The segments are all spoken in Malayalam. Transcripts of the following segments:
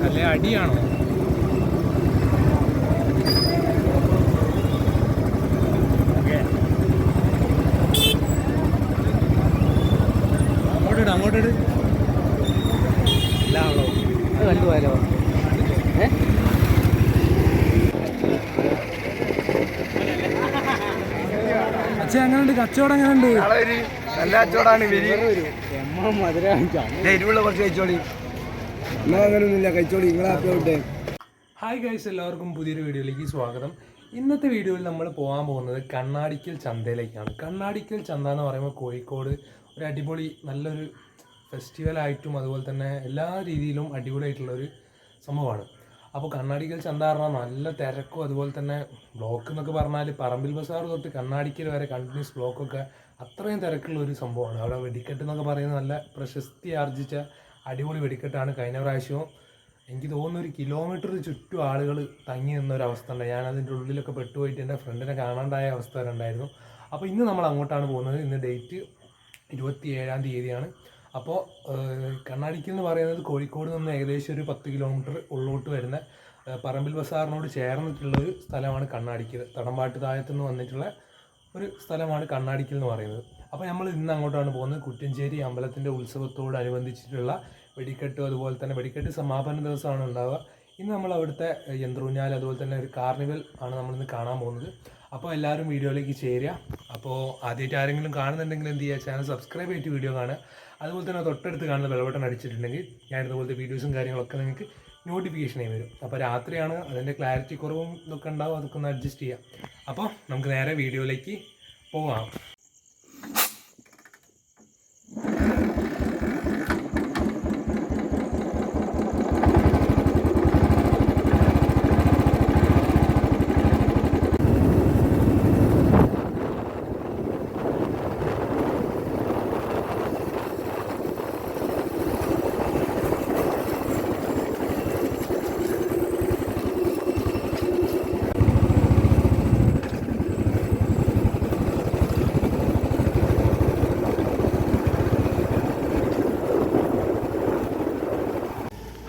അല്ലെ അടിയാണോ? അങ്ങോട്ടിട് ഇല്ലാണല്ലോ. അത് കണ്ടുപോയാലോ? അച്ഛൻ എങ്ങനെയുണ്ട്? കച്ചവടം എങ്ങനെയുണ്ട്? നല്ല കച്ചവടമാണ്. എരിവുള്ള കുറച്ച് കഴിച്ചോളി. അങ്ങനെയൊന്നുമില്ല, കഴിച്ചോളി. നിങ്ങളെ ഹായ് ഗൈസ്, എല്ലാവർക്കും പുതിയൊരു വീഡിയോയിലേക്ക് സ്വാഗതം. ഇന്നത്തെ വീഡിയോയിൽ നമ്മൾ പോകാൻ പോകുന്നത് കണ്ണാടിക്കൽ ചന്തയിലേക്കാണ്. കണ്ണാടിക്കൽ ചന്ത എന്ന് പറയുമ്പോൾ കോഴിക്കോട് ഒരു അടിപൊളി നല്ലൊരു ഫെസ്റ്റിവലായിട്ടും അതുപോലെ തന്നെ എല്ലാ രീതിയിലും അടിപൊളിയായിട്ടുള്ളൊരു സംഭവമാണ്. അപ്പോൾ കണ്ണാടിക്കൽ ചന്ത പറഞ്ഞാൽ നല്ല തിരക്കും അതുപോലെ തന്നെ ബ്ലോക്ക് എന്നൊക്കെ പറഞ്ഞാൽ പറമ്പിൽ ബസാർ തൊട്ട് കണ്ണാടിക്കൽ വരെ കണ്ടിന്യൂസ് ബ്ലോക്കൊക്കെ അത്രയും തിരക്കുള്ള ഒരു സംഭവമാണ്. അവിടെ വെടിക്കെട്ട് എന്നൊക്കെ പറയുന്നത് നല്ല പ്രശസ്തി ആർജിച്ച അടിപൊളി വെടിക്കെട്ടാണ്. കഴിഞ്ഞ പ്രാവശ്യവും എനിക്ക് തോന്നുന്നു 1 കിലോമീറ്റർ ചുറ്റും ആളുകൾ തങ്ങി നിന്നൊരവസ്ഥ ഉണ്ട്. ഞാനതിൻ്റെ ഉള്ളിലൊക്കെ പെട്ടുപോയിട്ട് എൻ്റെ ഫ്രണ്ടിനെ കാണാണ്ടായ അവസ്ഥ വരെ ഉണ്ടായിരുന്നു. അപ്പോൾ ഇന്ന് നമ്മൾ അങ്ങോട്ടാണ് പോകുന്നത്. ഇന്ന് ഡേറ്റ് 27-ാം തീയതിയാണ്. അപ്പോൾ കണ്ണാടിക്കൽ എന്ന് പറയുന്നത് കോഴിക്കോട് നിന്ന് ഏകദേശം ഒരു 10 കിലോമീറ്റർ ഉള്ളോട്ട് വരുന്ന പറമ്പിൽ ബസാറിനോട് ചേർന്നിട്ടുള്ളൊരു സ്ഥലമാണ് കണ്ണാടിക്കൽ. തടമ്പാട്ട് താഴത്തു നിന്ന് വന്നിട്ടുള്ള ഒരു സ്ഥലമാണ് കണ്ണാടിക്കൽ എന്ന് പറയുന്നത്. അപ്പോൾ നമ്മൾ ഇന്ന് അങ്ങോട്ടാണ് പോകുന്നത്. കുറ്റഞ്ചേരി അമ്പലത്തിൻ്റെ ഉത്സവത്തോടനുബന്ധിച്ചിട്ടുള്ള വെടിക്കെട്ടും അതുപോലെ തന്നെ വെടിക്കെട്ട് സമാപന ദിവസമാണ് ഉണ്ടാവുക. ഇന്ന് നമ്മൾ അവിടുത്തെ യന്ത്രൂഞ്ഞാൽ അതുപോലെ തന്നെ ഒരു കാർണിവൽ ആണ് നമ്മളിന്ന് കാണാൻ പോകുന്നത്. അപ്പോൾ എല്ലാവരും വീഡിയോയിലേക്ക് ചേരുക. അപ്പോൾ ആദ്യമായിട്ട് ആരെങ്കിലും കാണുന്നുണ്ടെങ്കിൽ എന്ത് ചെയ്യുക, ചാനൽ സബ്സ്ക്രൈബ് ചെയ്തിട്ട് വീഡിയോ കാണുക. അതുപോലെ തന്നെ തൊട്ടടുത്ത് കാണുന്ന ബെൽ ബട്ടൺ അടിച്ചിട്ടുണ്ടെങ്കിൽ ഞാൻ ഇതുപോലത്തെ വീഡിയോസും കാര്യങ്ങളൊക്കെ നിങ്ങൾക്ക് നോട്ടിഫിക്കേഷനായി വരും. അപ്പോൾ രാത്രിയാണ്, അതിൻ്റെ ക്ലാരിറ്റി കുറവും ഇതൊക്കെ ഉണ്ടാവും, അതൊക്കെ ഒന്ന് അഡ്ജസ്റ്റ് ചെയ്യാം. അപ്പോൾ നമുക്ക് നേരെ വീഡിയോയിലേക്ക് പോകാം.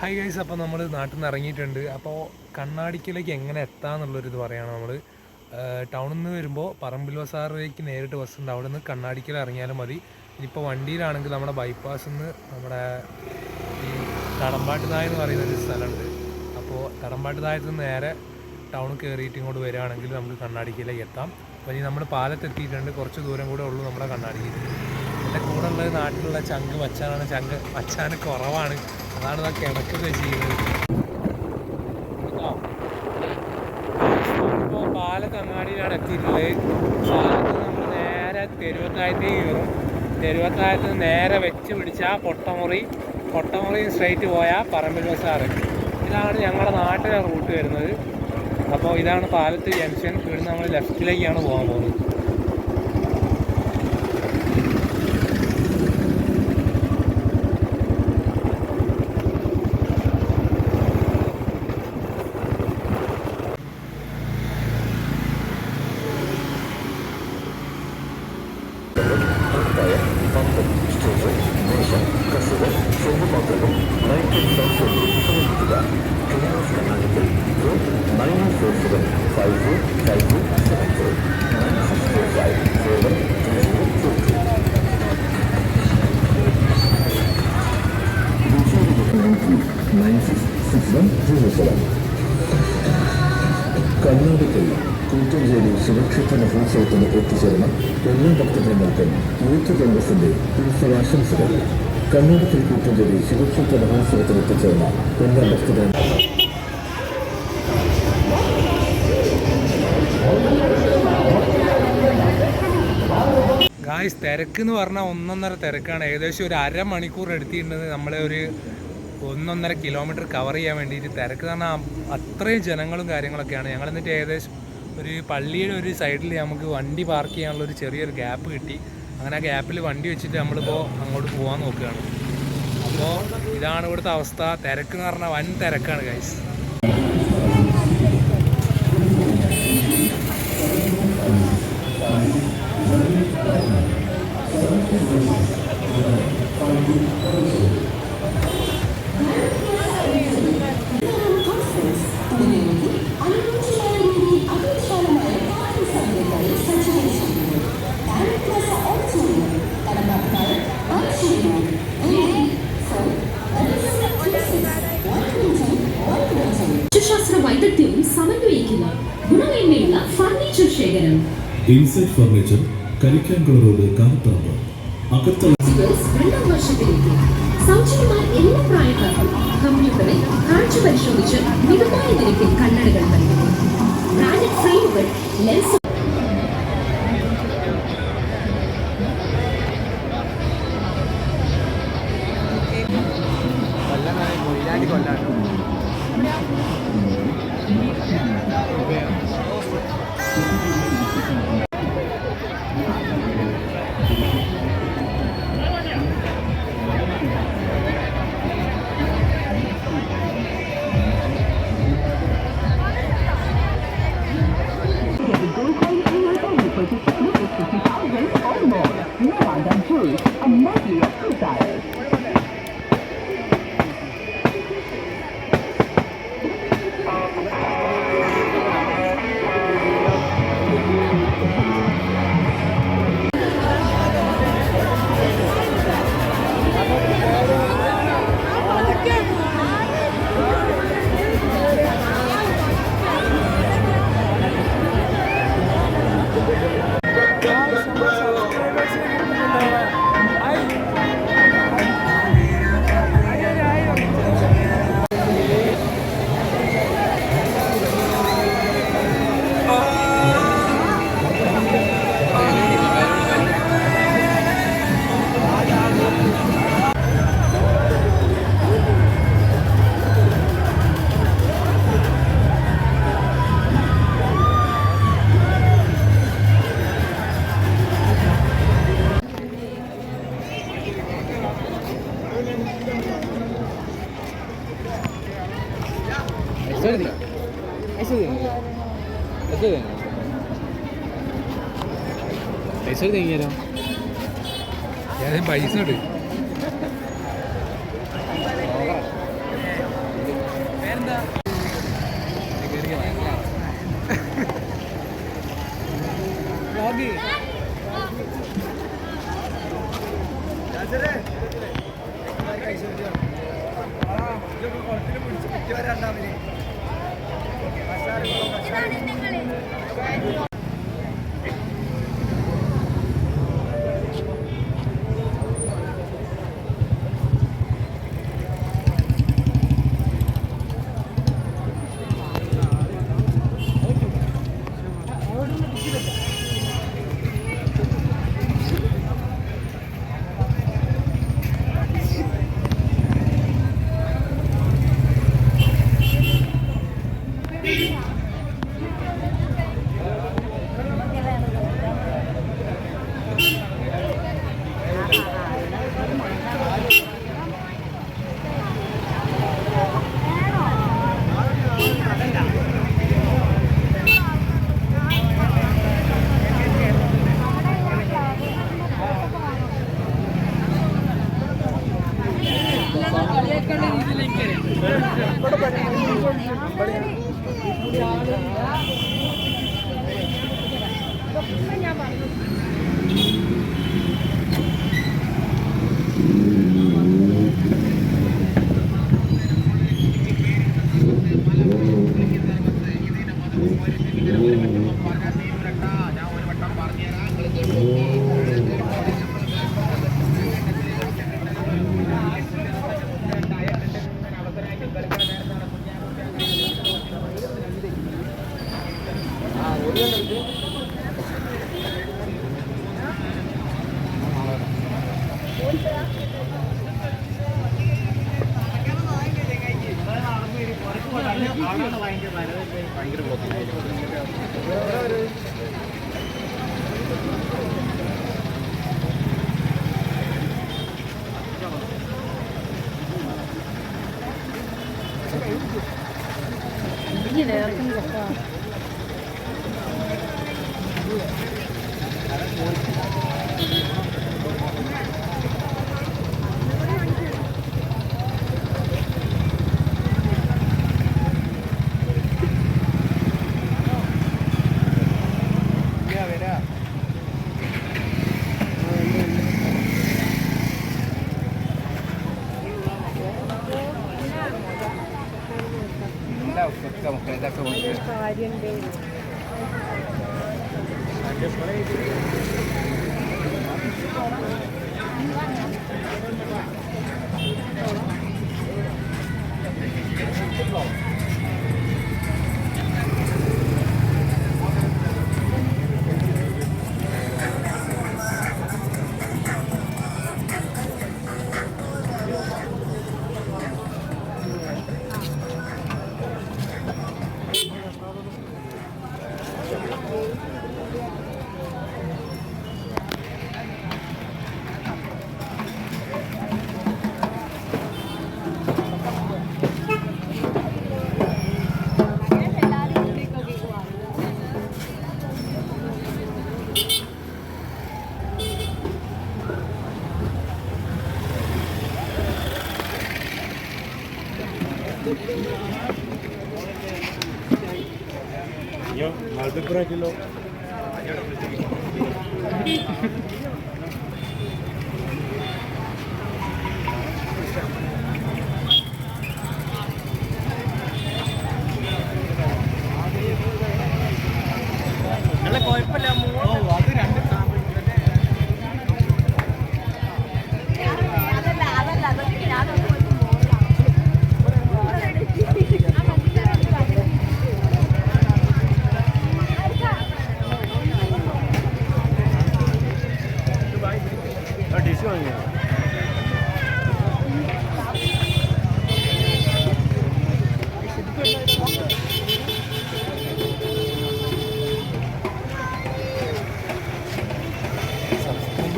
ഹായ് ഗൈസ്, അപ്പോൾ നമ്മൾ നാട്ടിൽ നിന്ന് ഇറങ്ങിയിട്ടുണ്ട്. അപ്പോൾ കണ്ണാടിക്കലേക്ക് എങ്ങനെ എത്താമെന്നുള്ളൊരിത് പറയുകയാണ്. നമ്മൾ ടൗണിൽ നിന്ന് വരുമ്പോൾ പറമ്പിൽ ബസാറിലേക്ക് നേരിട്ട് ബസ്സുണ്ട്. അവിടെ നിന്ന് കണ്ണാടിക്കൽ ഇറങ്ങിയാലും മതി. ഇനിയിപ്പോൾ വണ്ടിയിലാണെങ്കിൽ നമ്മുടെ ബൈപ്പാസിൽ നിന്ന് നമ്മുടെ ഈ തടമ്പാട്ട് താഴ് എന്ന് പറയുന്നൊരു സ്ഥലമുണ്ട്. അപ്പോൾ തടമ്പാട്ട് താഴത്ത് നിന്ന് നേരെ ടൗണിൽ കയറിയിട്ട് ഇങ്ങോട്ട് വരികയാണെങ്കിൽ നമുക്ക് കണ്ണാടിക്കലേക്ക് എത്താം. അപ്പോൾ ഇനി നമ്മൾ പാലത്തെത്തിയിട്ടുണ്ട്. കുറച്ച് ദൂരം കൂടെ ഉള്ളൂ നമ്മുടെ കണ്ണാടിക്കൽ. എൻ്റെ കൂടെ ഉള്ളത് നാട്ടിലുള്ള ചങ്ക് മച്ചാനാണ്. ചങ്ക് മച്ചാന് കുറവാണ്, അതാണ് ഇതൊക്കെ കിടക്കുകയൊക്കെ ചെയ്യുന്നത്. ഇപ്പോൾ പാലത്തങ്ങാടിയിലാണ് എത്തിയിട്ടുള്ളത്. പാലത്ത് നമ്മൾ നേരെ തെരുവത്തായത്തേക്ക് കയറും. തെരുവത്തായത്ത് നേരെ വെച്ച് പിടിച്ചാൽ പൊട്ടമുറി സ്ട്രൈറ്റ് പോയാൽ പറമ്പിൽ ബസാർ. ഇതാണ് ഞങ്ങളുടെ നാട്ടിലെ റൂട്ട് വരുന്നത്. അപ്പോൾ ഇതാണ് പാലത്ത് ജംഗ്ഷൻ. ഇവിടുന്ന് നമ്മൾ ലെഫ്റ്റിലേക്കാണ് പോകാൻ പോകുന്നത്. കർണാടകയിൽ കൂറ്റഞ്ചേരി സുരക്ഷിത മഹോത്സവത്തിന് എത്തിച്ചേർന്ന എല്ലാ ഭക്തജനങ്ങൾക്കും യൂത്ത് കോൺഗ്രസിന്റെ ഉത്സവാശംസകൾ. കർണാടകയിൽ കൂറ്റഞ്ചേരി സുരക്ഷിത മഹോത്സവത്തിന് എത്തിച്ചേർന്ന എല്ലാ ഭക്തജനങ്ങൾ ഗായ്സ്, തിരക്ക് എന്ന് പറഞ്ഞാൽ 1.5 തിരക്കാണ്. ഏകദേശം ഒരു അരമണിക്കൂർ എടുത്തിട്ടുണ്ട് നമ്മളെ ഒരു 1.5 കിലോമീറ്റർ കവർ ചെയ്യാൻ വേണ്ടിയിട്ട്. തിരക്ക് എന്ന് പറഞ്ഞാൽ അത്രയും ജനങ്ങളും കാര്യങ്ങളൊക്കെയാണ്. ഞങ്ങൾ എന്നിട്ട് ഏകദേശം ഒരു പള്ളിയുടെ ഒരു സൈഡിൽ നമുക്ക് വണ്ടി പാർക്ക് ചെയ്യാനുള്ളൊരു ചെറിയൊരു ഗ്യാപ്പ് കിട്ടി. അങ്ങനെ ആ ഗ്യാപ്പിൽ വണ്ടി വെച്ചിട്ട് നമ്മളിപ്പോൾ അങ്ങോട്ട് പോകാൻ നോക്കുകയാണ്. അപ്പോൾ ഇതാണ് ഇവിടുത്തെ അവസ്ഥ. തിരക്ക് എന്ന് പറഞ്ഞാൽ വൻ തിരക്കാണ് ഗൈസ്. ശാസ്ത്ര വൈദഗ്ധ്യവും സമന്വയിക്കുന്ന ഗുണമേന്മയുള്ള ഫർണിച്ചർ ശേഖരം. Inside furniture, Karikkankula road, Kanaparamba. അകത്തള 2ാം വർഷത്തിലേക്ക് സൗജന്യമായ എല്ലാ പ്രായക്കാർക്കും കമ്പ്യൂട്ടറിൽ കാഴ്ച പരിശോധിച്ച് മിതമായ നിരക്കിൽ കണ്ണടകൾ നൽകുന്നു. ബ്രാൻഡഡ് ഫ്രെയിമുകൾ, ലെൻസ് ഞാൻ പൈസ ഉണ്ട്.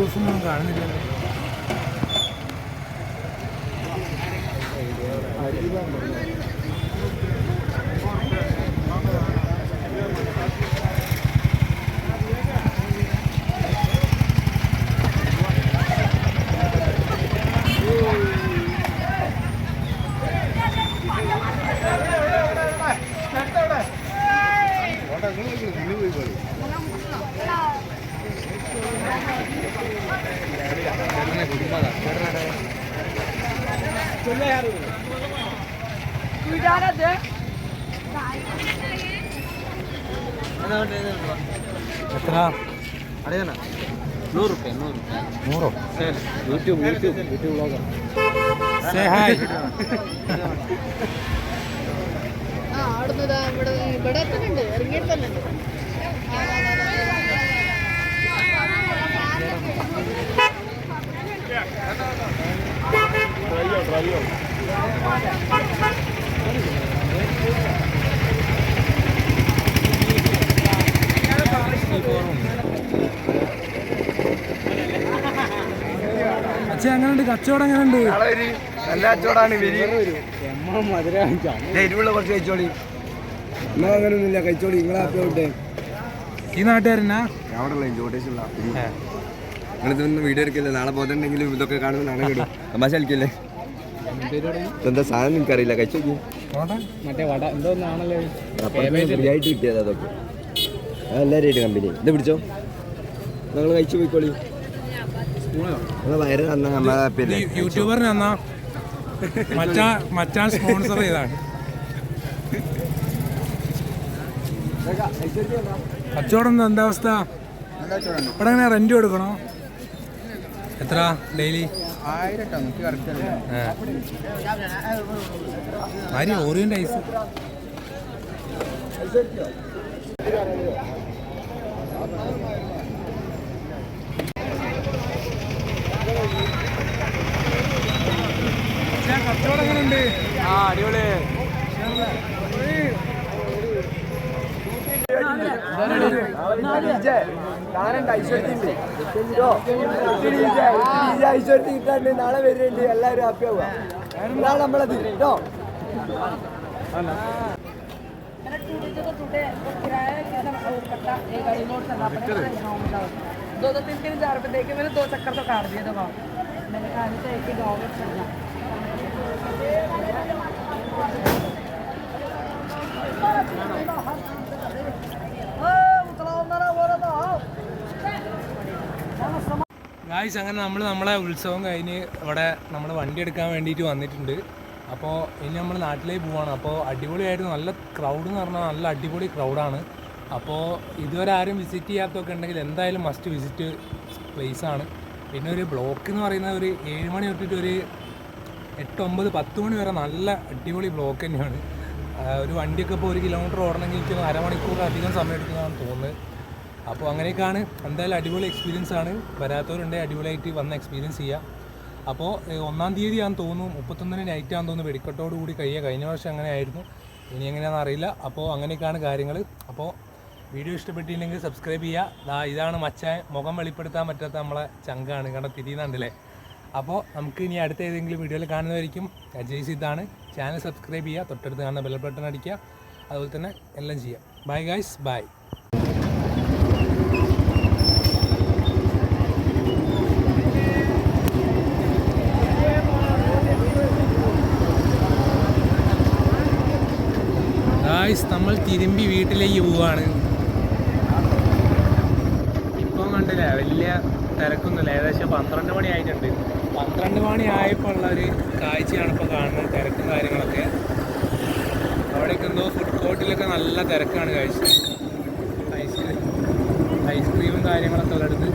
സബ്സ്ക്രൈബേഴ്സൊന്നും കാണുന്നില്ലല്ലോ. എത്ര? 100 യൂട്യൂബ് വ്ളോഗർ. Say hi. ഇവിടെ തന്നെ ഉണ്ട്, ഇറങ്ങിയിട്ട് തന്നെ ഉണ്ട്. അച്ഛ എങ്ങനെയുണ്ട്? കച്ചവടം എങ്ങനെയുണ്ട്? നല്ല കച്ചവടമാണ്. എരിവുള്ള കുറച്ച് കഴിച്ചോളി. എന്നാ അങ്ങനെയൊന്നുമില്ല, കഴിച്ചോളി. നിങ്ങളെ ഹാപ്പി ആവട്ടെ. ഈ നാട്ടുകാരനാ? അവിടെ ചോട്ടേശുള്ള നിങ്ങളിതൊന്നും വീഡിയോ എടുക്കില്ല. നാളെ പോയിട്ടുണ്ടെങ്കിലും ഇതൊക്കെ കാണുമ്പോൾ നാളെ കിടും. തമാശ കളിക്കല്ലേ? എന്താ സാധനം നിനക്കറിയില്ല. കഴിച്ചു മറ്റേ വട എന്തോന്നാണല്ലോ ഫ്രീ ആയിട്ട് കിട്ടിയത് അതൊക്കെ. എല്ലാവരും കമ്പനി ഇത് പിടിച്ചോ. നിങ്ങൾ കഴിച്ചു പോയിക്കോളി. നിങ്ങൾ വയറ് തന്നാ നമ്മളെ ഹാപ്പി അല്ലേ? യൂട്യൂബറിന് തന്നാ മച്ചാൻ സ്പോൺസർ ചെയ്താണ്. കച്ചവടം എന്താ അവസ്ഥ? ഇവിടെ എങ്ങനെ റെന്റ് കൊടുക്കണോ? എത്ര ഡെയിലി? 1000 orient ice. കച്ചവടം എങ്ങനെയുണ്ട്? അടിപൊളി. ഐശ്വര്യത്തി കിട്ടാണ്ട് നാളെ വരുന്നുണ്ട്. എല്ലാവരും ഹാപ്പി ആവുക. ഇതാണ് നമ്മളത് കേട്ടോ. दो 3,000 रुपए देके मैंने 2 चक्कर तो काट दिए दबा. मैंने कहा था एक ही गाँव में चलना. ഗായ്സ്, അങ്ങനെ നമ്മളെ ഉത്സവം കഴിഞ്ഞ് ഇവിടെ നമ്മൾ വണ്ടി എടുക്കാൻ വേണ്ടിയിട്ട് വന്നിട്ടുണ്ട്. അപ്പോൾ ഇനി നമ്മൾ നാട്ടിലേക്ക് പോവാണ്. അപ്പോൾ അടിപൊളിയായിരുന്നു, നല്ല ക്രൗഡ് എന്ന് പറഞ്ഞാൽ നല്ല അടിപൊളി ക്രൗഡാണ്. അപ്പോൾ ഇതുവരെ ആരും വിസിറ്റ് ചെയ്യാത്തൊക്കെ ഉണ്ടെങ്കിൽ എന്തായാലും മസ്റ്റ് വിസിറ്റ് പ്ലേസാണ്. പിന്നെ ഒരു ബ്ലോക്ക് എന്ന് പറയുന്നത് ഒരു 7 മണി തൊട്ടിട്ട് ഒരു 8, 9, 10 മണി വരെ നല്ല അടിപൊളി ബ്ലോക്ക് തന്നെയാണ്. ഒരു വണ്ടിയൊക്കെ ഇപ്പോൾ 1 കിലോമീറ്റർ ഓടണമെങ്കിൽ എനിക്ക് അരമണിക്കൂറിലധികം സമയം എടുക്കുന്നതാണ് തോന്നുന്നത്. അപ്പോൾ അങ്ങനെയൊക്കെയാണ്. എന്തായാലും അടിപൊളി എക്സ്പീരിയൻസ് ആണ്. വരാത്തവരുണ്ടെങ്കിൽ അടിപൊളിയായിട്ട് വന്ന് എക്സ്പീരിയൻസ് ചെയ്യുക. അപ്പോൾ 1-ാം തീയതി ആണെന്ന് തോന്നുന്നു, 31-ന് നൈറ്റ് ആണെന്ന് തോന്നുന്നു വെടിക്കെട്ടോട് കൂടി കഴിയുക. കഴിഞ്ഞ വർഷം അങ്ങനെ ആയിരുന്നു, ഇനി എങ്ങനെയാണെന്ന് അറിയില്ല. അപ്പോൾ അങ്ങനെയൊക്കെയാണ് കാര്യങ്ങൾ. അപ്പോൾ വീഡിയോ ഇഷ്ടപ്പെട്ടില്ലെങ്കിൽ സബ്സ്ക്രൈബ് ചെയ്യുക. ഇതാണ് മച്ചാൻ, മുഖം വെളിപ്പെടുത്താൻ പറ്റാത്ത നമ്മളെ ചങ്കാണ്, കണ്ട തിരിയുന്നുണ്ടല്ലേ. അപ്പോൾ നമുക്ക് ഇനി അടുത്ത ഏതെങ്കിലും വീഡിയോയിൽ കാണുന്നതായിരിക്കും. അജയ് സിദ്ധാണ്. ചാനൽ സബ്സ്ക്രൈബ് ചെയ്യുക, തൊട്ടടുത്ത് കാണുന്ന ബെൽ ബട്ടൺ അടിക്കുക, അതുപോലെ തന്നെ എല്ലാം ചെയ്യാം. Bye guys, bye. നമ്മൾ തിരുമ്പി വീട്ടിലേക്ക് പോവാണ്. ഇപ്പം കണ്ടില്ല, വലിയ തിരക്കൊന്നുമില്ല. ഏകദേശം 12 മണി ആയിട്ടുണ്ട്. 12 മണി ആയപ്പോൾ ഉള്ളൊരു കാഴ്ചയാണ് ഇപ്പോൾ കാണുന്നത്, തിരക്കും കാര്യങ്ങളൊക്കെ. അവിടെയൊക്കെ എന്തോ ഫുഡ് കോർട്ടിലൊക്കെ നല്ല തിരക്കാണ്. ഐസ്ക്രീമും കാര്യങ്ങളൊക്കെ ഉള്ളടുത്ത്